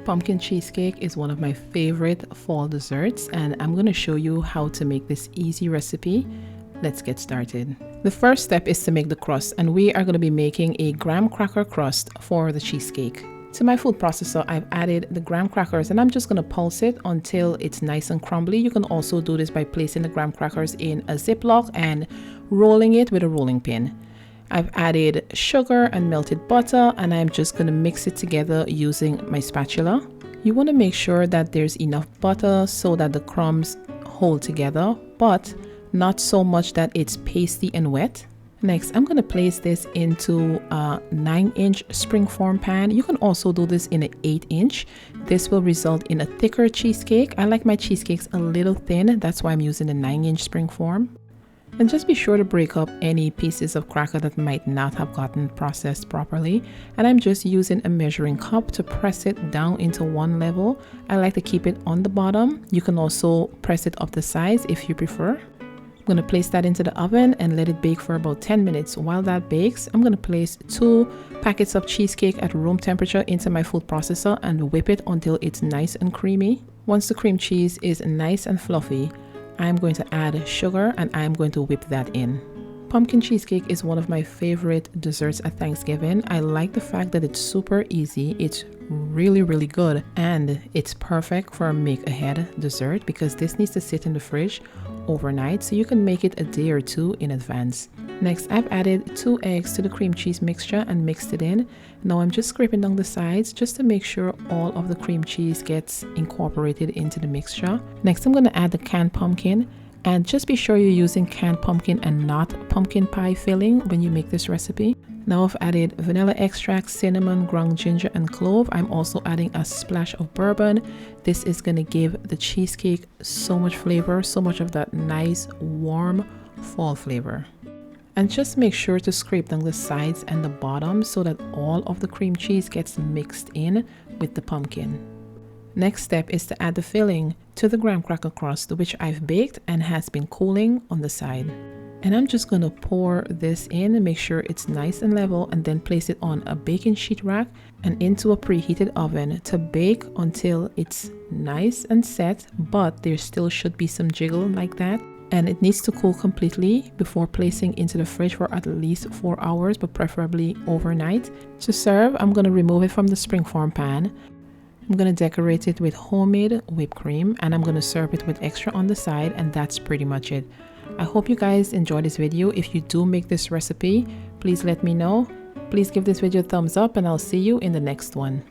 Pumpkin cheesecake is one of my favorite fall desserts, and I'm going to show you how to make this easy recipe. Let's get started. The first step is to make the crust, and we are going to be making a graham cracker crust for the cheesecake. To my food processor, I've added the graham crackers, and I'm just going to pulse it until it's nice and crumbly. You can also do this by placing the graham crackers in a Ziploc and rolling it with a rolling pin. I've added sugar and melted butter, and I'm just going to mix it together using my spatula. You want to make sure that there's enough butter so that the crumbs hold together, but not so much that it's pasty and wet. Next, I'm going to place this into a 9-inch springform pan. You can also do this in an 8-inch. This will result in a thicker cheesecake. I like my cheesecakes a little thin. That's why I'm using a 9-inch springform. And just be sure to break up any pieces of cracker that might not have gotten processed properly. And I'm just using a measuring cup to press it down into one level. I like to keep it on the bottom. You can also press it up the sides if you prefer. I'm going to place that into the oven and let it bake for about 10 minutes. While that bakes, I'm going to place 2 packets of cheesecake at room temperature into my food processor and whip it until it's nice and creamy. Once the cream cheese is nice and fluffy, I'm going to add sugar and I'm going to whip that in. Pumpkin cheesecake is one of my favorite desserts at Thanksgiving. I like the fact that it's super easy, it's really good, and it's perfect for a make ahead dessert because this needs to sit in the fridge overnight, so you can make it a day or 2 in advance. Next, I've added 2 eggs to the cream cheese mixture and mixed it in. Now I'm just scraping down the sides just to make sure all of the cream cheese gets incorporated into the mixture. Next, I'm going to add the canned pumpkin, and just be sure you're using canned pumpkin and not pumpkin pie filling when you make this recipe. Now I've added vanilla extract, cinnamon, ground ginger, and clove. I'm also adding a splash of bourbon. This is going to give the cheesecake so much flavor, so much of that nice, warm fall flavor. And just make sure to scrape down the sides and the bottom so that all of the cream cheese gets mixed in with the pumpkin. Next step is to add the filling to the graham cracker crust, which I've baked and has been cooling on the side. And I'm just going to pour this in and make sure it's nice and level, and then place it on a baking sheet rack and into a preheated oven to bake until it's nice and set, but there still should be some jiggle like that. And it needs to cool completely before placing into the fridge for at least 4 hours, but preferably overnight. To serve, I'm going to remove it from the springform pan. I'm going to decorate it with homemade whipped cream, and I'm going to serve it with extra on the side, and that's pretty much it. I hope you guys enjoyed this video. If you do make this recipe, please let me know. Please give this video a thumbs up, and I'll see you in the next one.